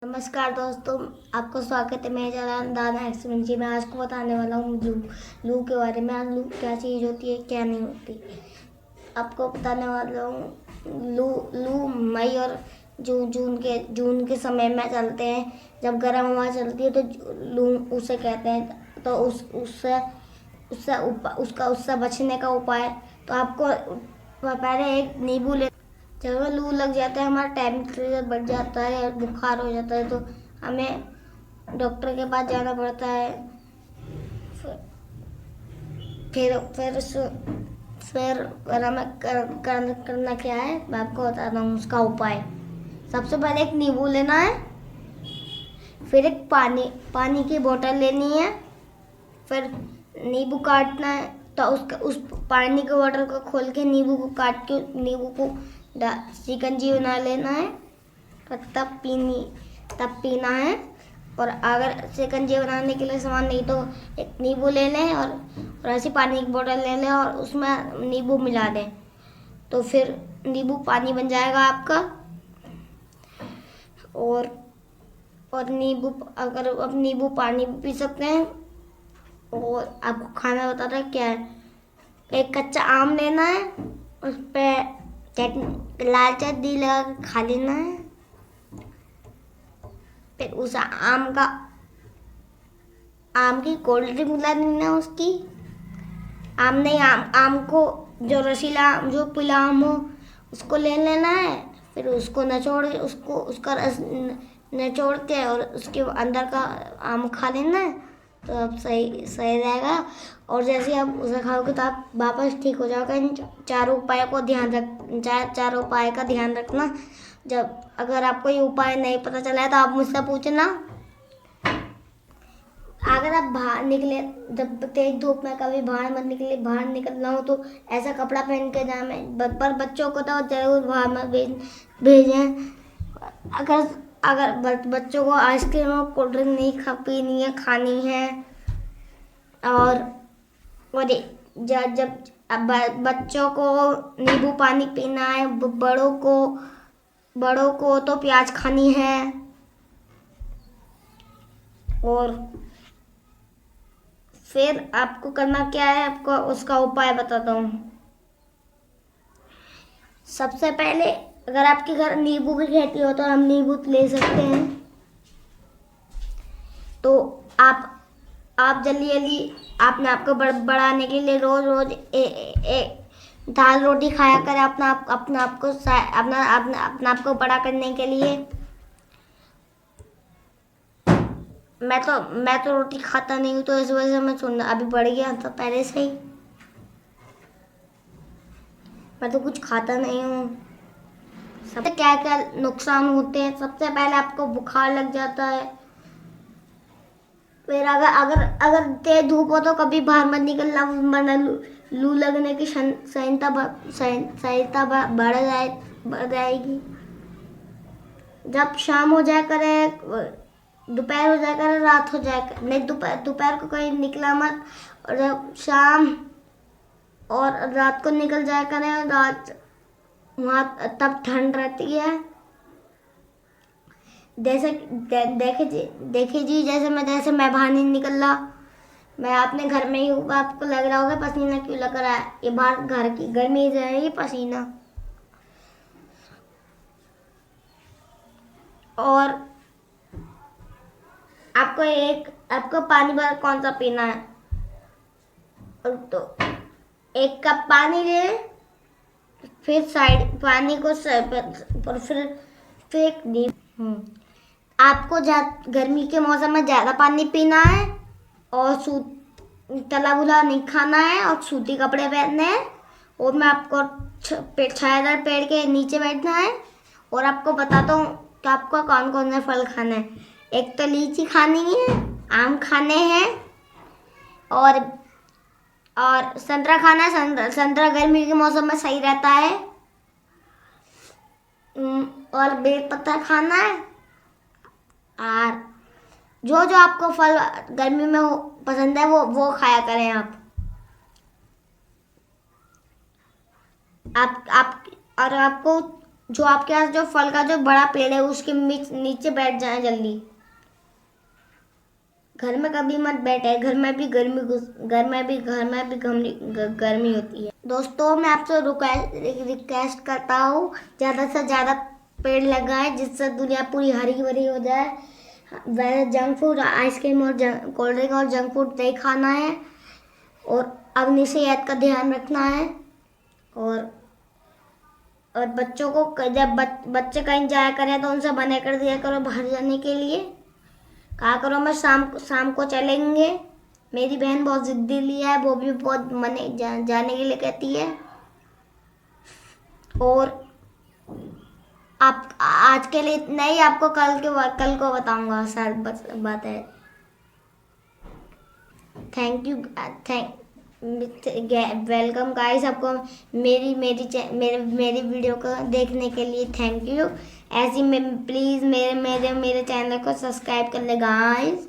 नमस्कार दोस्तों, आपको स्वागत है मेरे चैनल दाना एक्सपेरिमेंट जी। मैं आज को बताने वाला हूँ लू के बारे में। आज लू क्या चीज़ होती है, क्या नहीं होती, आपको बताने वाला हूँ। लू मई और जून के समय में चलते हैं। जब गर्म हवा चलती है तो लू उसे कहते हैं। तो उससे बचने का उपाय, तो आपको पहले एक नींबू ले। जब लू लग जाता है, हमारा टेम्परेचर बढ़ जाता है, बुखार हो जाता है, तो हमें डॉक्टर के पास जाना पड़ता है। फिर हमें करना क्या है, मैं आपको बताता हूँ उसका उपाय। सबसे पहले एक नींबू लेना है, फिर एक पानी की बोतल लेनी है, फिर नींबू काटना है। तो उस पानी की बोतल को खोल के नींबू को काट के नींबू को शिकंजी बना लेना है, तब पीना है। और अगर शिकंजी बनाने के लिए सामान नहीं तो एक नींबू ले लें और ऐसी पानी की बोतल ले लें और उसमें नींबू मिला दें, तो फिर नींबू पानी बन जाएगा आपका। और नींबू पानी भी पी सकते हैं। और आपको खाना बताता है क्या है। एक कच्चा आम लेना है, उस पर लाल चटनी लगा के खा लेना है। फिर उस आम की कोल्ड ड्रिंक मिला देना है उसकी। आम को जो रसीला जो पीला आम हो उसको ले लेना है। फिर उसको उसका रस निचोड़ के और उसके अंदर का आम खा लेना है, तो अब सही सही रहेगा। और जैसे आप उसे खाओगे तो आप वापस ठीक हो जाओगे। इन चारों उपाय का ध्यान रखना। जब अगर आपको ये उपाय नहीं पता चला है तो आप मुझसे पूछना। अगर आप बाहर निकले, जब तेज धूप में कभी बाहर मत निकले, बाहर निकलना हो तो ऐसा कपड़ा पहन के जाए। पर बच्चों को तो जरूर बाहर मत भेजें। अगर बच्चों को आइसक्रीम और कोल्ड ड्रिंक नहीं पीनी है, खानी है। और जब बच्चों को नींबू पानी पीना है, बड़ों को तो प्याज खानी है। और फिर आपको करना क्या है, आपको उसका उपाय बताता हूँ। सबसे पहले अगर आपके घर नींबू की खेती हो तो हम नींबू ले सकते हैं। तो आप जल्दी अपने आप को बढ़ाने के लिए रोज दाल रोटी खाया करें। अपना आप को बड़ा करने के लिए। मैं तो रोटी खाता नहीं हूँ, तो इस वजह से मैं अभी बढ़ गया था पहले से ही। मैं तो कुछ खाता नहीं हूँ। सबसे क्या क्या नुकसान होते हैं, सबसे पहले आपको बुखार लग जाता है। फिर अगर तेज धूप हो तो कभी बाहर मत निकलना, वरना लू लगने की संभावना बढ़ जाएगी। जब शाम हो जाए करे, दोपहर हो जाए करे, रात हो जाए नहीं, दोपहर को कहीं निकला मत। और जब शाम और रात को निकल जाए करे, रात वहाँ तब ठंड रहती है। देखे जी, जैसे मैं बाहर नहीं निकल रहा, मैं अपने घर में ही हूँ। आपको लग रहा होगा पसीना क्यों लग रहा है, ये बाहर घर की गर्मी से है ये पसीना। और आपको पानी भर कौन सा पीना है, तो 1 कप पानी ले, फिर पानी को पर फिर फेंक दी। आपको गर्मी के मौसम में ज़्यादा पानी पीना है, और तला बुला नहीं खाना है, और सूती कपड़े पहनने हैं। और मैं आपको छायादार पेड़ के नीचे बैठना है। और आपको बताता हूँ कि आपको कौन कौन से फल खाने हैं। एक तो लीची खानी है, आम खाने हैं, और संतरा खाना है। संतरा गर्मी के मौसम में सही रहता है। और बेल पत्ता खाना है। और जो आपको फल गर्मी में पसंद है वो खाया करें आप। और आपको जो आपके पास जो फल का जो बड़ा पेड़ है उसके नीचे बैठ जाए जल्दी। घर में कभी मत बैठे, घर में भी गर्मी होती है। दोस्तों मैं आपसे रिक्वेस्ट करता हूँ ज़्यादा से ज़्यादा पेड़ लगाएं जिससे दुनिया पूरी हरी भरी हो जाए। वैसे जंक फूड, आइसक्रीम और कोल्ड ड्रिंक और जंक फूड नहीं खाना है और अपनी सेहत का ध्यान रखना है। और बच्चों को जब बच्चे कहीं जाया करें तो उनसे मना कर दिया करो बाहर जाने के लिए। कहा करो मैं शाम को चलेंगे। मेरी बहन बहुत जिद्दी लिया है, वो भी बहुत जाने के लिए कहती है। और आप आज के लिए इतना ही, आपको कल को बताऊंगा सर बात है। Thank you, welcome guys. आपको मेरी वीडियो को देखने के लिए थैंक यू। ऐसी में प्लीज़ मेरे चैनल को सब्सक्राइब कर ले गाइस।